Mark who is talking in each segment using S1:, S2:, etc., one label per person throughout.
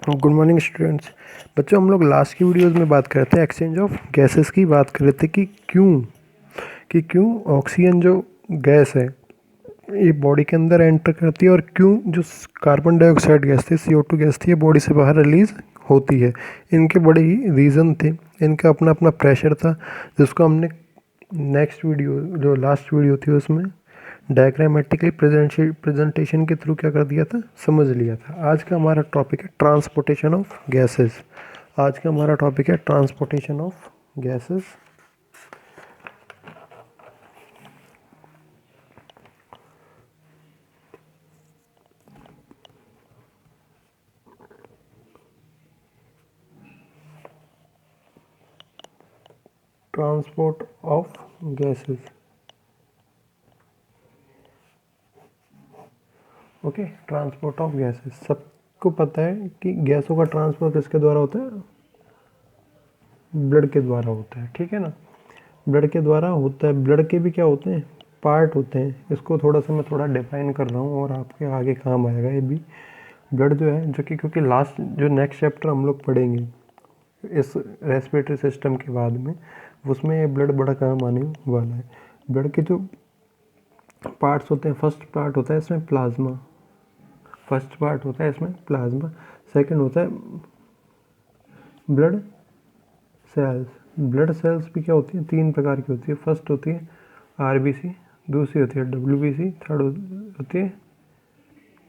S1: Good morning students. बच्चों, हम लोग लास्ट की वीडियोस में बात कर रहे थे एक्सचेंज ऑफ गैसेस की। बात कर रहे थे कि क्यों ऑक्सीजन जो गैस है ये बॉडी के अंदर एंटर करती है और क्यों जो कार्बन डाइऑक्साइड गैस थी, CO2 गैस थी, ये बॉडी से बाहर रिलीज होती है। इनके बड़े ही रीज़न थे, इनका अपना अपना प्रेशर था, जिसको हमने नेक्स्ट वीडियो जो लास्ट वीडियो थी उसमें डायग्रामेटिकली प्रेजेंटेशन के थ्रू क्या कर दिया था, समझ लिया था। आज का हमारा टॉपिक है ट्रांसपोर्टेशन ऑफ गैसेस। आज का हमारा टॉपिक है transportation of gases. Transport of gases. Okay, transport of gases. सबको पता है कि गैसों का ट्रांसपोर्ट किसके द्वारा होता है? ब्लड के द्वारा होता है, ठीक है ना। ब्लड के द्वारा होता है। ब्लड के भी क्या होते हैं? पार्ट होते हैं। इसको मैं थोड़ा डिफाइन कर रहा हूँ और आपके आगे काम आएगा ये भी। ब्लड जो है, जो कि क्योंकि लास्ट जो नेक्स्ट चैप्टर हम लोग पढ़ेंगे इस रेस्पिरेटरी सिस्टम के बाद में, उसमें ये ब्लड बड़ा काम आने वाला है। ब्लड के जो पार्ट्स होते हैं, फर्स्ट पार्ट होता है इसमें प्लाज्मा। सेकंड होता है ब्लड सेल्स। ब्लड सेल्स भी क्या होती हैं? 3 प्रकार की होती है। फर्स्ट होती है RBC, दूसरी होती है WBC, थर्ड होती है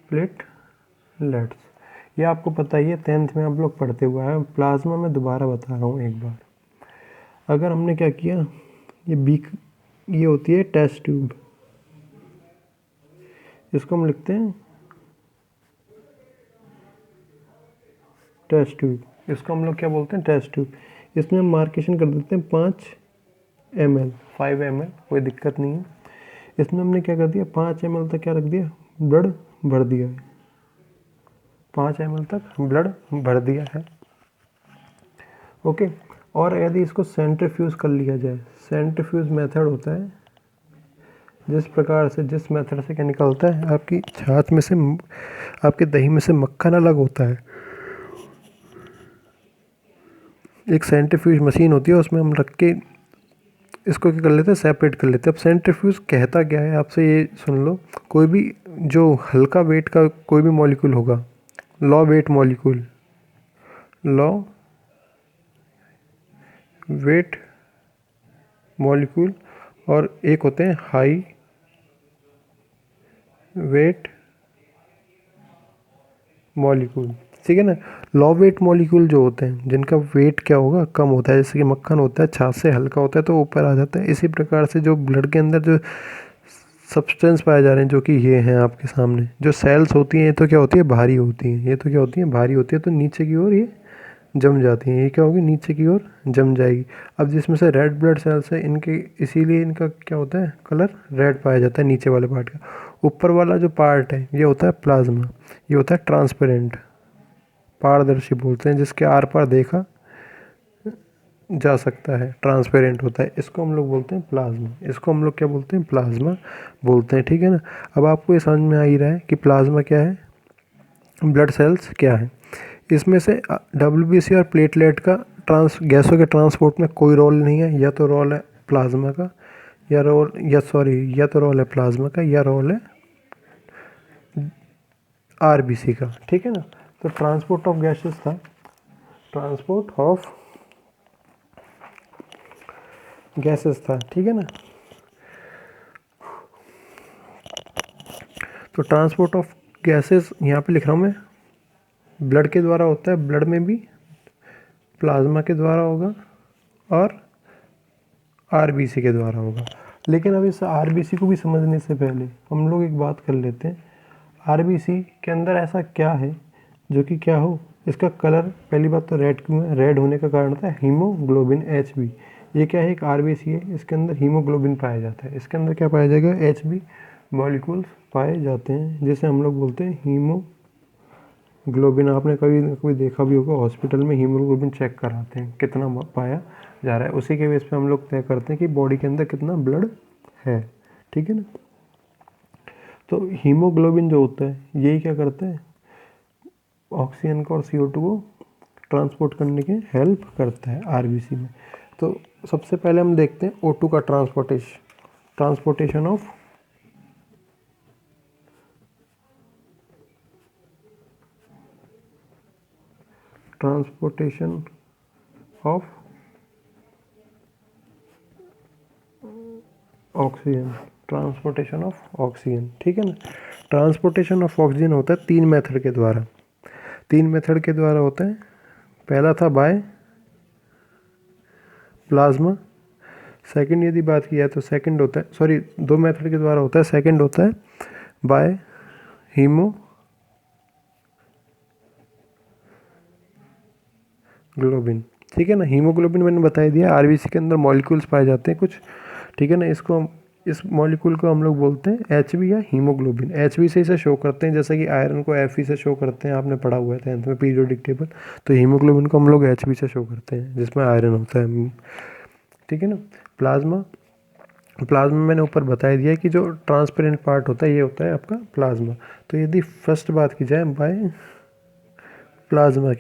S1: प्लेटलेट्स। ये आपको पता ही है, 10th में आप लोग पढ़ते हुए आए। प्लाज्मा में दोबारा बता रहा हूँ एक बार। अगर हमने क्या किया, ये होती है टेस्ट ट्यूब। इसको हम लिखते हैं टेस्ट ट्यूब। इसको हम लोग क्या बोलते हैं? Test tube. इसमें हम मार्केशन कर देते हैं 5 ml, 5 ml, कोई दिक्कत नहीं है। इसमें हमने क्या कर दिया, 5 ml तक क्या रख दिया, ब्लड भर दिया है। 5 ml तक ब्लड भर दिया है। ओके, और यदि इसको सेंट्रीफ्यूज कर लिया जाए, सेंट्रीफ्यूज मेथड होता है जिस मेथड से क्या निकलता है, आपकी छाछ में से, आपके दही में से मक्खन अलग होता है। एक सेंट्रीफ्यूज मशीन होती है, उसमें हम रख के इसको क्या कर लेते हैं, सेपरेट कर लेते हैं। अब सेंट्रीफ्यूज कहता क्या है, आपसे ये सुन लो। कोई भी जो हल्का वेट का कोई भी मॉलिक्यूल होगा, लॉ वेट मॉलिक्यूल, और एक होते हैं हाई वेट मॉलिक्यूल, ठीक है ना। लॉ वेट मॉलिक्यूल जो होते हैं, जिनका वेट क्या होगा, कम होता है, जैसे कि मक्खन होता है, छाछ से हल्का होता है तो ऊपर आ जाता है। इसी प्रकार से जो ब्लड के अंदर जो सब्सटेंस पाए जा रहे हैं, जो कि ये हैं आपके सामने, जो सेल्स होती हैं, ये तो क्या होती है, भारी होती है, तो नीचे की ओर ये जम जाती हैं। ये क्या होगी, नीचे की ओर जम जाएगी। अब जिसमें से रेड ब्लड सेल्स है, इनके इसीलिए इनका क्या होता है, कलर रेड पाया जाता है नीचे वाले पार्ट का। ऊपर वाला जो पार्ट है ये होता है प्लाज्मा। ये होता है ट्रांसपेरेंट, पारदर्शी बोलते हैं, जिसके आर पार देखा जा सकता है, ट्रांसपेरेंट होता है। इसको हम लोग बोलते हैं प्लाज्मा। इसको हम लोग क्या बोलते हैं, प्लाज्मा बोलते हैं, ठीक है ना। अब आपको ये समझ में आ ही रहा है कि प्लाज्मा क्या है, ब्लड सेल्स क्या है। इसमें से WBC और प्लेटलेट का गैसों के ट्रांसपोर्ट में कोई रोल नहीं है। या तो रोल है प्लाज्मा का, या रोल है प्लाज्मा का, या रोल है RBC का, ठीक है ना। तो ट्रांसपोर्ट ऑफ गैसेस था, ठीक है ना। तो ट्रांसपोर्ट ऑफ गैसेस यहाँ पे लिख रहा हूँ मैं, ब्लड के द्वारा होता है। ब्लड में भी प्लाज्मा के द्वारा होगा और RBC के द्वारा होगा। लेकिन अब इस RBC को भी समझने से पहले हम लोग एक बात कर लेते हैं। RBC के अंदर ऐसा क्या है जो कि क्या हो, इसका कलर, पहली बात तो रेड क्यों है? रेड होने का कारण होता है हीमोग्लोबिन, HB। ये क्या है, एक RBC है, इसके अंदर हीमोग्लोबिन पाया जाता है। इसके अंदर क्या पाया जाएगा, HB मॉलिक्यूल्स पाए जाते हैं, जिसे हम लोग बोलते हैं हीमोग्लोबिन। आपने कभी ना कभी देखा भी होगा, हॉस्पिटल में हीमोग्लोबिन चेक कराते हैं, कितना पाया जा रहा है। उसी के बेस पे हम लोग तय करते हैं कि बॉडी के अंदर कितना ब्लड है, ठीक है ना। तो हीमोग्लोबिन जो होता है, यही क्या करता है, ऑक्सीजन को और CO2 को ट्रांसपोर्ट करने के हेल्प करता है आरबीसी में। तो सबसे पहले हम देखते हैं O2 का transportation of transportation of oxygen, ठीक है ना। ट्रांसपोर्टेशन ऑफ ऑक्सीजन होता है 3 मेथड के द्वारा होता है। पहला था बाय प्लाज्मा, सेकंड यदि बात की जाए तो सेकंड होता है, सॉरी 2 मेथड के द्वारा होता है। सेकंड होता है बाय हीमोग्लोबिन, ठीक है ना। हीमोग्लोबिन मैंने बता दिया, आरबीसी के अंदर मॉलिक्यूल्स पाए जाते हैं कुछ, ठीक है ना। इस मॉलिक्यूल को हम लोग बोलते हैं HB या हीमोग्लोबिन। HB से इसे शो करते हैं, जैसे कि आयरन को Fe से शो करते हैं, आपने पढ़ा हुआ है 10th में पीरियोडिक टेबल। तो हीमोग्लोबिन को हम लोग HB से शो करते हैं, जिसमें आयरन होता है, ठीक है ना। प्लाज्मा मैंने ऊपर बता दिया कि जो ट्रांसपेरेंट पार्ट होता है ये होता है आपका प्लाज्मा। तो यदि फर्स्ट बात की जाए बाय प्लाज्मा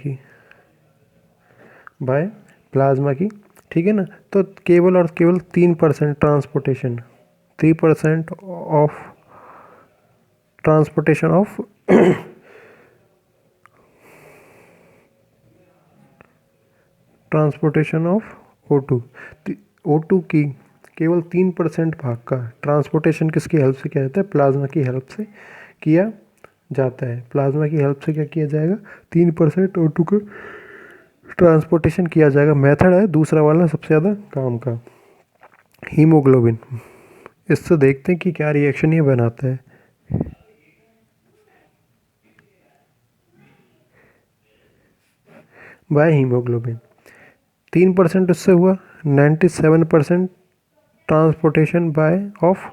S1: की, ठीक है ना, तो केवल और केवल 3% transportation, 3% of transportation of O2, O2 की केवल 3% भाग का ट्रांसपोर्टेशन किसकी हेल्प से किया जाता है? प्लाज्मा की हेल्प से किया जाता है। प्लाज्मा की हेल्प से क्या किया जाएगा? 3% O2 का ट्रांसपोर्टेशन किया जाएगा। मेथड है दूसरा वाला सबसे ज़्यादा काम का, हीमोग्लोबिन। इससे देखते हैं कि क्या रिएक्शन ये बनाता है। बाय हीमोग्लोबिन 3% उससे हुआ, 97% ट्रांसपोर्टेशन बाय ऑफ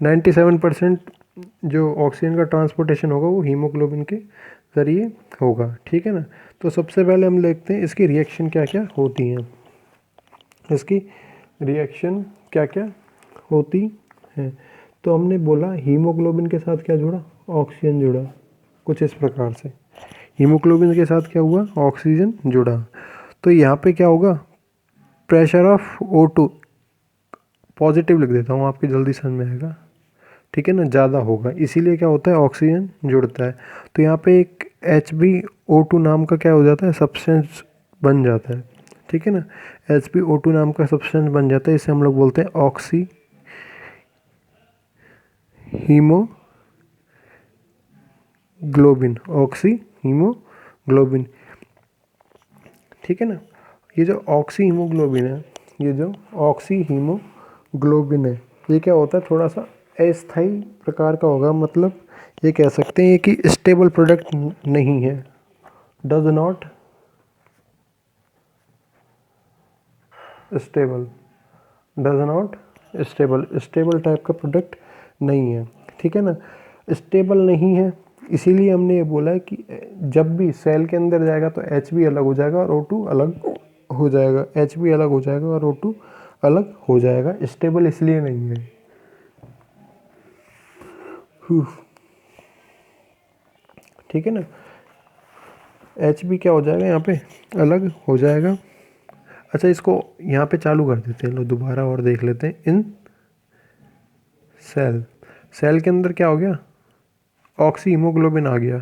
S1: 97% जो ऑक्सीजन का ट्रांसपोर्टेशन होगा वो हीमोग्लोबिन के ज़रिए होगा, ठीक है ना। तो सबसे पहले हम देखते हैं इसकी रिएक्शन क्या क्या होती हैं। इसकी रिएक्शन क्या क्या होती है। तो हमने बोला हीमोग्लोबिन के साथ क्या जुड़ा? ऑक्सीजन जुड़ा, कुछ इस प्रकार से। हीमोग्लोबिन के साथ क्या हुआ? ऑक्सीजन जुड़ा। तो यहाँ पे क्या होगा? प्रेशर ऑफ O2 पॉजिटिव लिख देता हूँ, आपकी जल्दी समझ में आएगा, ठीक है ना, ज़्यादा होगा। इसीलिए क्या होता है? ऑक्सीजन जुड़ता है। तो यहाँ पे एक HbO2 नाम का क्या हो जाता है? सब्सटेंस बन जाता है, ठीक है ना। HbO2 नाम का सब्सटेंस बन जाता है, इसे हम लोग बोलते हैं ऑक्सी हीमोग्लोबिन, ठीक है ना। ये जो ऑक्सी हीमोग्लोबिन है, ये क्या होता है? थोड़ा सा अस्थायी प्रकार का होगा, मतलब ये कह सकते हैं कि स्टेबल प्रोडक्ट नहीं है, डज नॉट स्टेबल टाइप का प्रोडक्ट नहीं है, ठीक है ना। स्टेबल नहीं है, इसीलिए हमने ये बोला है कि जब भी सेल के अंदर जाएगा तो HB अलग हो जाएगा और O2 अलग हो जाएगा, HB अलग हो जाएगा और O2 अलग हो जाएगा। स्टेबल इसलिए नहीं है, ठीक है ना। HB क्या हो जाएगा? यहाँ पे अलग हो जाएगा। अच्छा, इसको यहाँ पे चालू कर देते हैं, लो दोबारा और देख लेते हैं। इन सेल के अंदर क्या हो गया? ऑक्सी हीमोग्लोबिन आ गया,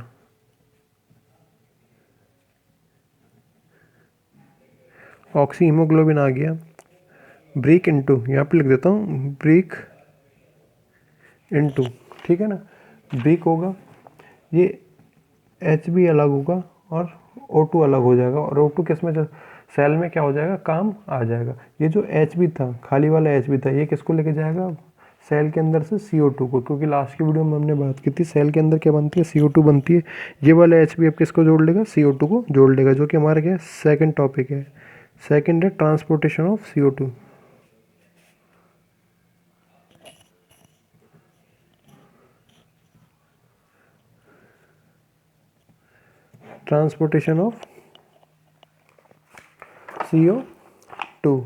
S1: ऑक्सी हीमोग्लोबिन आ गया। ब्रेक इनटू, यहाँ पे लिख देता हूँ ब्रेक इनटू, ठीक है ना। ब्रेक होगा, ये HB अलग होगा और O2 अलग हो जाएगा, और O2 किस में सेल में क्या हो जाएगा? काम आ जाएगा। ये जो HB था, खाली वाला HB था, ये किसको लेके जाएगा? सेल के अंदर से CO2 को, क्योंकि लास्ट की वीडियो में हमने बात की थी सेल के अंदर क्या बनती है? CO2 बनती है। ये वाला HB अब किसको जोड़ लेगा? CO2 को जोड़ लेगा, जो कि हमारा क्या है? सेकंड टॉपिक है। सेकंड है transportation of CO2। Transportation of CO2,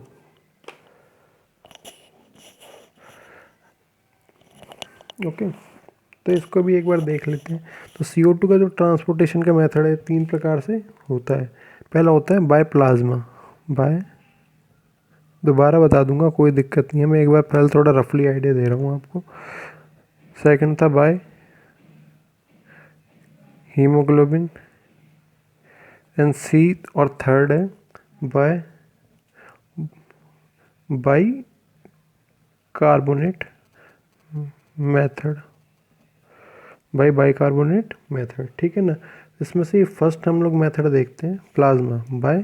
S1: okay, तो इसको भी एक बार देख लेते हैं। तो CO2 का जो ट्रांसपोर्टेशन का मेथड है 3 प्रकार से होता है। पहला होता है बाय प्लाज्मा, बाय, दोबारा बता दूंगा कोई दिक्कत नहीं है, मैं एक बार पहले थोड़ा रफली आइडिया दे रहा हूँ आपको। सेकंड था बाय हीमोग्लोबिन, एंड सी और थर्ड है by bicarbonate method, by bicarbonate method, ठीक है ना। इसमें से फर्स्ट हम लोग मेथड देखते हैं प्लाज्मा, बाय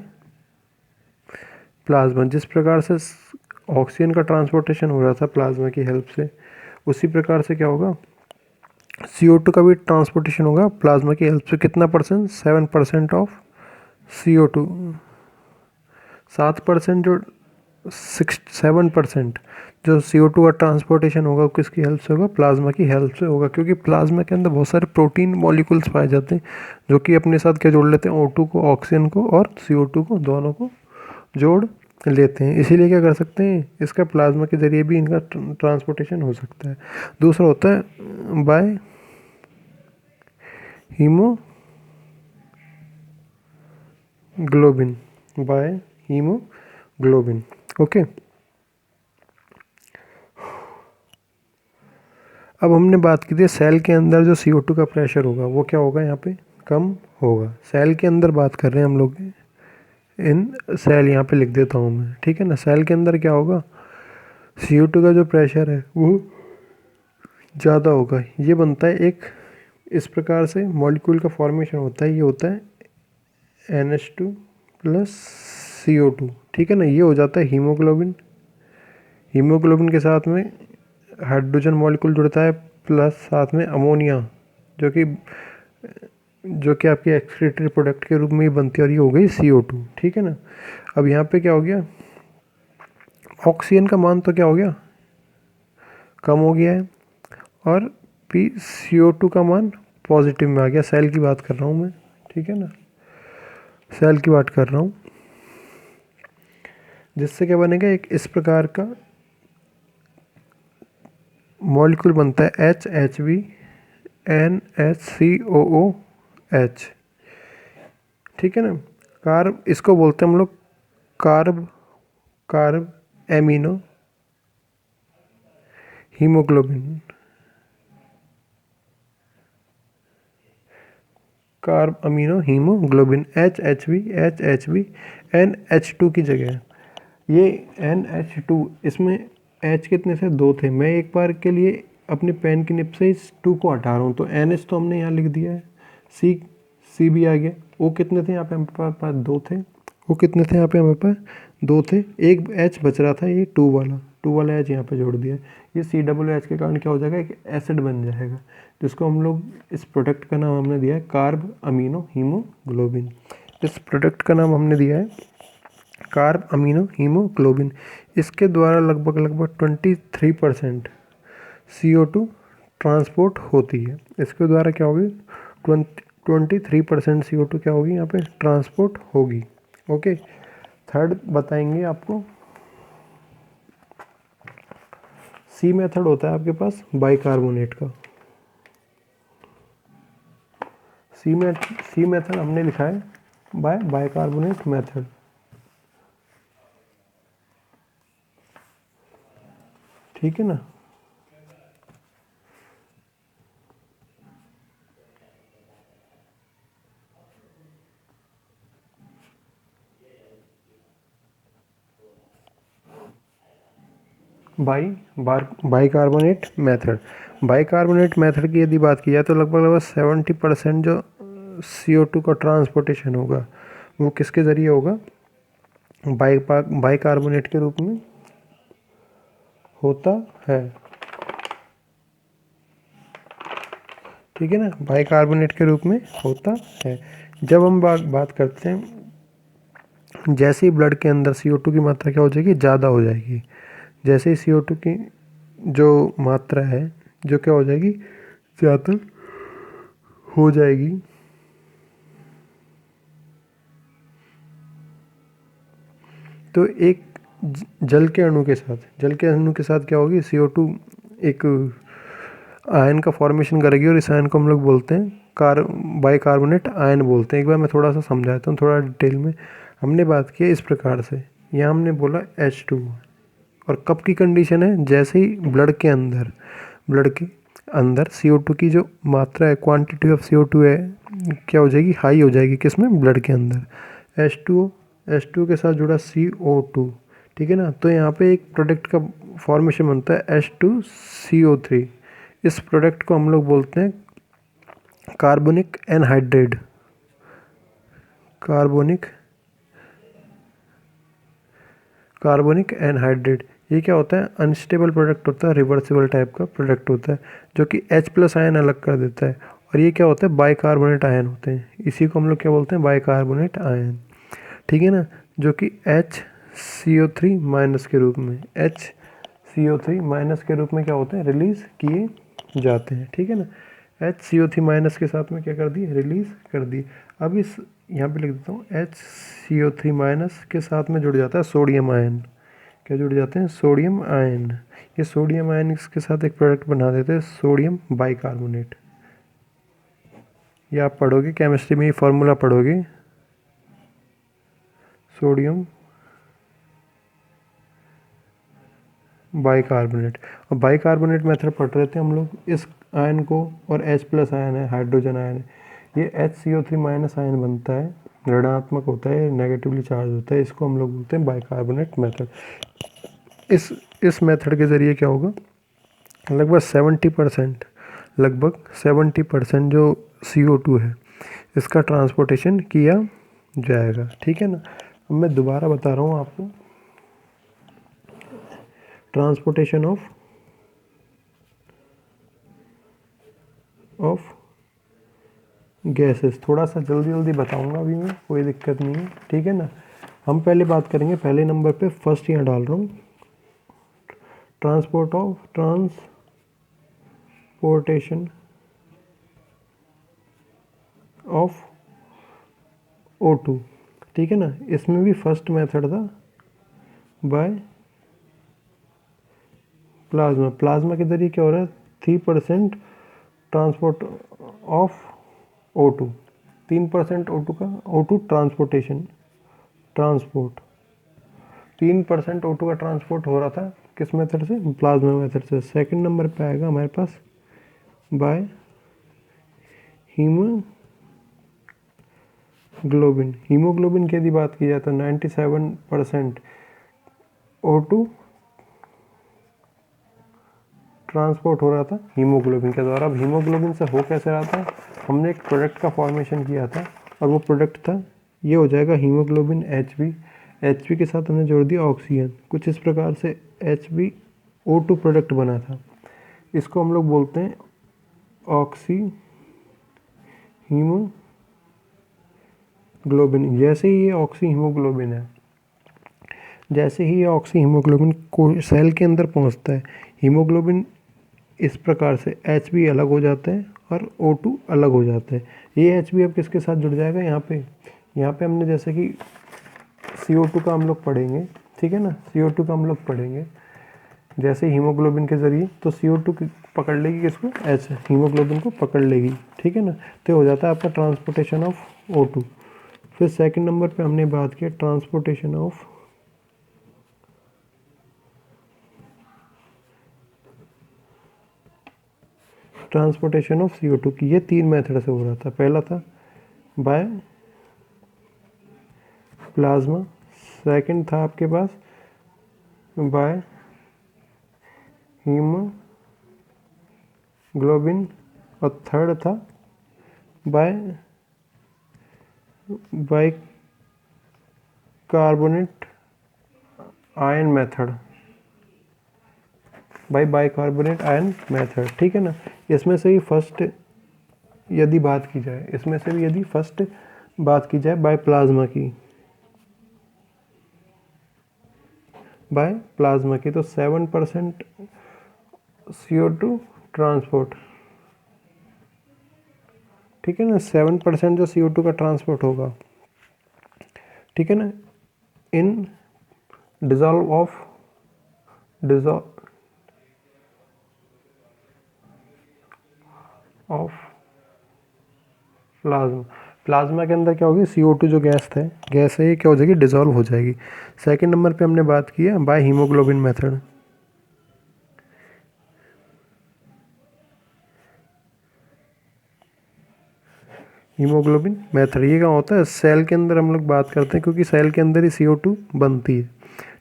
S1: प्लाज्मा। जिस प्रकार से ऑक्सीजन का ट्रांसपोर्टेशन हो रहा था प्लाज्मा की हेल्प से, उसी प्रकार से क्या होगा, CO2 का भी ट्रांसपोर्टेशन होगा प्लाज्मा की हेल्प से। कितना परसेंट, 7% ऑफ CO2, 7% जो 7% जो CO2 का ट्रांसपोर्टेशन होगा वो किसकी हेल्प से होगा, प्लाज्मा की हेल्प से होगा। क्योंकि प्लाज्मा के अंदर बहुत सारे प्रोटीन मॉलिक्यूल्स पाए जाते हैं जो कि अपने साथ क्या जोड़ लेते हैं, O2 को, ऑक्सीजन को और CO2 को, दोनों को जोड़ लेते हैं। इसीलिए क्या कर सकते हैं, इसका प्लाज्मा के ज़रिए भी इनका ट्रांसपोर्टेशन हो सकता है। दूसरा होता है by haemoglobin, by haemoglobin. Okay, अब हमने बात की थी सेल के अंदर जो CO2 का प्रेशर होगा वो क्या होगा, यहाँ पे कम होगा। सेल के अंदर बात कर रहे हैं हम लोग, इन सेल यहाँ पे लिख देता हूँ मैं, ठीक है ना। सेल के अंदर क्या होगा, CO2 का जो प्रेशर है वो ज़्यादा होगा। ये बनता है एक, इस प्रकार से मॉलिक्यूल का फॉर्मेशन होता है, ये होता है NH2 प्लस CO2, ठीक है ना। ये हो जाता है हीमोग्लोबिन। हीमोग्लोबिन के साथ में हाइड्रोजन मॉलिक्यूल जुड़ता है प्लस साथ में अमोनिया, जो कि आपकी एक्सक्रीटरी प्रोडक्ट के रूप में ही बनती है, और ये हो गई CO2, ठीक है ना। अब यहाँ पे क्या हो गया, ऑक्सीजन का मान तो क्या हो गया, कम हो गया है, और CO2 का मान पॉजिटिव में आ गया। सेल की बात कर रहा हूँ मैं, ठीक है ना, सेल की बात कर रहा हूँ। जिससे क्या बनेगा, एक इस प्रकार का मॉलिक्यूल बनता है HHV NH3OOH, ठीक है ना। कार्ब, इसको बोलते हैं हम लोग carb amino haemoglobin, carb amino haemoglobin, HHV NH2 की जगह ये NH2, इसमें H कितने थे, 2 थे। मैं एक बार के लिए अपने पेन की निब से इस 2 को हटा रहा हूँ, तो NH तो हमने यहाँ लिख दिया है, C भी आ गया। O कितने थे यहाँ पे हमारे पास, 2 थे। O कितने थे यहाँ पे हमारे पास, 2 थे। एक H बच रहा था, ये 2 वाला H यहाँ पे जोड़ दिया। ये COOH के कारण क्या हो जाएगा, एक एसिड बन जाएगा, जिसको हम लोग, इस प्रोडक्ट का नाम हमने दिया है कार्ब अमीनो हीमोग्लोबिन। इस प्रोडक्ट का नाम हमने दिया है कार्ब अमीनो हीमोग्लोबिन। इसके द्वारा लगभग 23% CO2 ट्रांसपोर्ट होती है। इसके द्वारा क्या होगी, 23% CO2 क्या होगी यहाँ पे ट्रांसपोर्ट होगी। ओके, थर्ड बताएंगे आपको, C मेथड होता है आपके पास बाइकार्बोनेट का। C मेथड हमने लिखा है बाइकार्बोनेट मेथड, ठीक है ना। बाइकार्बोनेट मेथड की यदि बात की जाए तो लगभग 70% जो CO2 का ट्रांसपोर्टेशन होगा वो किसके ज़रिए होगा, बाइकार्बोनेट के रूप में होता है, ठीक है ना, बाइकार्बोनेट के रूप में होता है। जब हम बात करते हैं, जैसे ही ब्लड के अंदर CO2 की मात्रा क्या हो जाएगी, ज़्यादा हो जाएगी। जैसे ही CO2 की जो मात्रा है जो क्या हो जाएगी, ज़्यादा हो जाएगी, तो एक जल के अणु के साथ क्या होगी, CO2 एक आयन का फॉर्मेशन करेगी और इस आयन को हम लोग बोलते हैं बाइकार्बोनेट आयन बोलते हैं। एक बार मैं थोड़ा सा समझाता हूँ थोड़ा डिटेल में। हमने बात की इस प्रकार से, यहाँ हमने बोला H2, और कब की कंडीशन है, जैसे ही ब्लड के अंदर CO2 की जो मात्रा है, क्वांटिटी ऑफ CO2 है, क्या हो जाएगी, हाई हो जाएगी। किसमें, ब्लड के अंदर। H2O के साथ जुड़ा CO2, ठीक है ना। तो यहाँ पे एक प्रोडक्ट का फॉर्मेशन बनता है H2CO3। इस प्रोडक्ट को हम लोग बोलते हैं कार्बोनिक एनहाइड्रेट। कार्बोनिक एनहाइड्रेट, ये क्या होता है, अनस्टेबल प्रोडक्ट होता है, रिवर्सिबल टाइप का प्रोडक्ट होता है, जो कि H+ आयन अलग कर देता है। और ये क्या होता है, बाइकार्बोनेट आयन होते हैं। इसी को हम लोग क्या बोलते हैं, बाइकार्बोनेट आयन, ठीक है ना। जो कि HCO3 माइनस के रूप में, HCO3 माइनस के रूप में क्या होते हैं, रिलीज किए जाते हैं, ठीक है ना। HCO3 माइनस के साथ में क्या कर दिए, रिलीज कर दिए। अब इस यहाँ पे लिख देता हूँ, HCO3 माइनस के साथ में जुड़ जाता है सोडियम आयन। क्या जुड़ जाते हैं, सोडियम आयन। ये सोडियम आयन इसके साथ एक प्रोडक्ट बना देते हैं, सोडियम बाइकार्बोनेट। ये आप पढ़ोगे केमिस्ट्री में, ये फार्मूला पढ़ोगे, सोडियम बाइकार्बोनेट। और बाइकार्बोनेट मेथड पढ़ रहे थे हम लोग इस आयन को, और H+ आयन है, हाइड्रोजन आयन है, ये HCO3 माइनस आयन बनता है, ऋणात्मक होता है, नेगेटिवली चार्ज होता है। इसको हम लोग बोलते हैं बाइकार्बोनेट मेथड। इस मेथड के ज़रिए क्या होगा, लगभग 70% जो CO2 है, इसका ट्रांसपोर्टेशन किया जाएगा, ठीक है ना। अब मैं दोबारा बता रहा हूँ आपको, ट्रांसपोर्टेशन ऑफ गैसेस, थोड़ा सा जल्दी बताऊंगा अभी मैं, कोई दिक्कत नहीं है, ठीक है ना। हम पहले बात करेंगे, पहले नंबर पे फर्स्ट यहाँ डाल रहा हूँ, ट्रांसपोर्टेशन ऑफ O2, ठीक है ना। इसमें भी फर्स्ट मेथड था बाय प्लाज्मा के जरिए क्या हो रहा है, 3% transport of O2, 3% O2 transport 3% O2 का ट्रांसपोर्ट हो रहा था, किस मेथड से, प्लाज्मा मेथड से। सेकंड नंबर पे आएगा हमारे पास बाय हीमोग्लोबिन की यदि बात की जाए तो 97% O2 ट्रांसपोर्ट हो रहा था हीमोग्लोबिन के द्वारा। अब हीमोग्लोबिन से हो कैसे रहा था, हमने एक प्रोडक्ट का फॉर्मेशन किया था, और वो प्रोडक्ट था, ये हो जाएगा हीमोग्लोबिन HB के साथ हमने जोड़ दिया ऑक्सीजन, कुछ इस प्रकार से HbO2 प्रोडक्ट बना था। इसको हम लोग बोलते हैं ऑक्सी हीमोग्लोबिन। जैसे ही ये ऑक्सी हीमोग्लोबिन है, जैसे ही ये ऑक्सी हीमोग्लोबिन को सेल के अंदर पहुंचता है, हीमोग्लोबिन इस प्रकार से Hb अलग हो जाते हैं और O2 अलग हो जाते हैं। ये Hb अब किसके साथ जुड़ जाएगा, यहाँ पे हमने जैसे कि CO2 का हम लोग पढ़ेंगे, ठीक है ना, CO2 का हम लोग पढ़ेंगे जैसे हीमोग्लोबिन के जरिए, तो CO2 पकड़ लेगी किसको, H, हीमोग्लोबिन को पकड़ लेगी, ठीक है ना। तो हो जाता है आपका ट्रांसपोर्टेशन ऑफ O2। फिर सेकंड नंबर पे हमने बात की ट्रांसपोर्टेशन ऑफ CO2 की। ये 3 मेथड से हो रहा था। पहला था बाय प्लाज्मा, सेकंड था आपके पास बाय हीमोग्लोबिन, और थर्ड था bicarbonate ion method, bicarbonate ion method, ठीक है ना। इसमें से ही फर्स्ट यदि बात की जाए, इसमें से भी यदि फर्स्ट बात की जाए बाय प्लाज्मा की, तो 7% CO2 ट्रांसपोर्ट, ठीक है ना, 7% जो CO2 का ट्रांसपोर्ट होगा, ठीक है ना, इन ऑफ प्लाज्मा। प्लाज्मा के अंदर क्या होगी, CO2 जो गैस है ये क्या हो जाएगी, डिजॉल्व हो जाएगी। सेकंड नंबर पे हमने बात किया by haemoglobin method. Haemoglobin method ये क्या होता है, सेल के अंदर हम लोग बात करते हैं क्योंकि सेल के अंदर ही CO2 बनती है,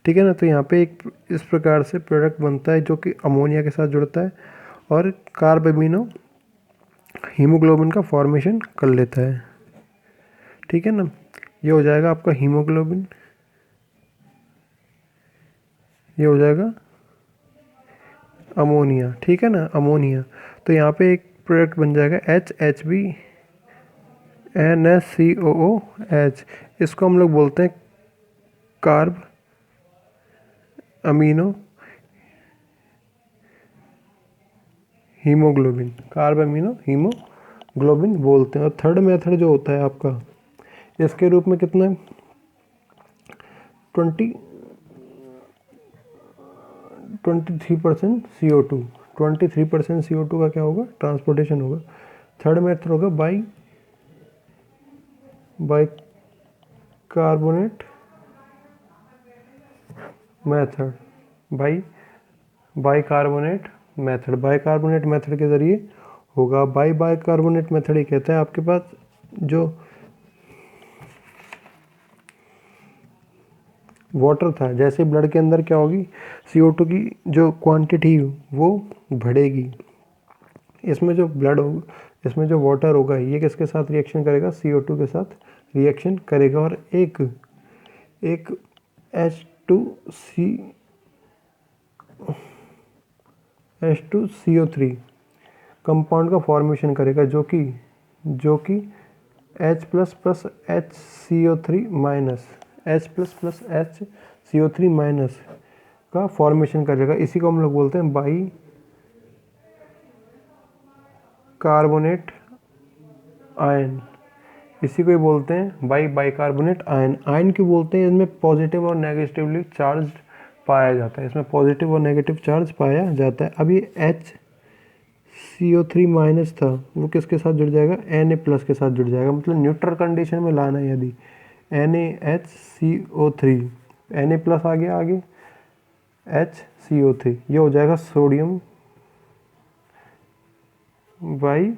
S1: ठीक है ना। तो यहाँ पे एक इस प्रकार से प्रोडक्ट बनता है जो कि अमोनिया के साथ जुड़ता है और कार्ब एमिनो हीमोग्लोबिन का फॉर्मेशन कर लेता है, ठीक है ना। ये हो जाएगा आपका हीमोग्लोबिन, ये हो जाएगा अमोनिया, ठीक है ना, अमोनिया। तो यहाँ पे एक प्रोडक्ट बन जाएगा HHBNSCOOH। इसको हम लोग बोलते हैं carb amino haemoglobin, carb amino haemoglobin बोलते हैं। और थर्ड मेथड जो होता है आपका, इसके रूप में कितना 23% CO2, 23% CO2 का क्या होगा, ट्रांसपोर्टेशन होगा। थर्ड मेथड होगा by carbonate method, by carbonate method, by carbonate method के ज़रिए होगा। बाई कार्बोनेट मेथड ही कहता है आपके पास जो वाटर था, जैसे ब्लड के अंदर क्या होगी, CO2 की जो क्वांटिटी वो बढ़ेगी, इसमें जो ब्लड होगा, इसमें जो वाटर होगा ये किसके साथ रिएक्शन करेगा, CO2 के साथ रिएक्शन करेगा और एक H2CO3 कंपाउंड का फॉर्मेशन करेगा जो कि H++HCO3 का फॉर्मेशन करेगा। इसी को हम लोग बोलते हैं बाई कार्बोनेट आयन, इसी को ही बोलते हैं बाई कार्बोनेट आयन। आयन क्यों बोलते हैं, इसमें पॉजिटिव और नेगेटिवली चार्ज पाया जाता है, इसमें पॉजिटिव और नेगेटिव चार्ज पाया जाता है। अब ये HCO3- था, वो किसके साथ जुड़ जाएगा, Na+ के साथ जुड़ जाएगा, मतलब न्यूट्रल कंडीशन में लाना है। यदि NaHCO3 Na+ आ गया, आगे HCO3, ये हो जाएगा sodium by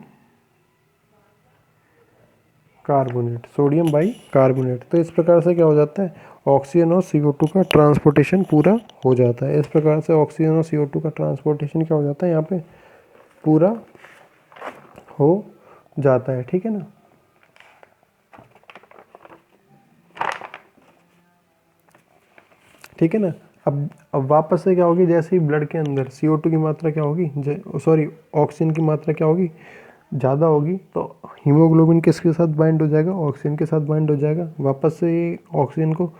S1: carbonate, sodium by carbonate. तो इस प्रकार से क्या हो जाता है, ऑक्सीजन और CO2 का ट्रांसपोर्टेशन पूरा हो जाता है। इस प्रकार से ऑक्सीजन और CO2 का ट्रांसपोर्टेशन क्या हो जाता है, यहाँ पे पूरा हो जाता है, ठीक है ना। ठीक है ना। अब वापस से क्या होगी, जैसे ही ब्लड के अंदर CO2 की मात्रा क्या होगी, ऑक्सीजन की मात्रा क्या होगी, ज़्यादा होगी, तो हीमोग्लोबिन किसके साथ बाइंड हो जाएगा, ऑक्सीजन के साथ बाइंड हो जाएगा। वापस से ये ऑक्सीजन को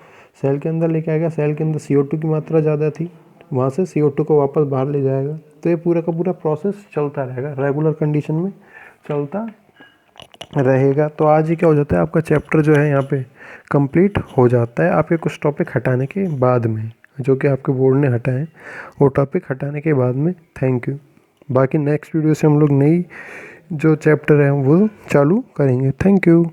S1: सेल के अंदर लेके आएगा, सेल के अंदर CO2 की मात्रा ज़्यादा थी, वहाँ से CO2 को वापस बाहर ले जाएगा। तो ये पूरा का पूरा प्रोसेस चलता रहेगा, रेगुलर कंडीशन में चलता रहेगा। तो आज ही क्या हो जाता है, आपका चैप्टर जो है यहाँ पे कंप्लीट हो जाता है, आपके कुछ टॉपिक हटाने के बाद में, जो कि आपके बोर्ड ने हटाए, वो टॉपिक हटाने के बाद में। Thank you. बाकी नेक्स्ट वीडियो से हम लोग नई जो चैप्टर है वो चालू करेंगे। Thank you.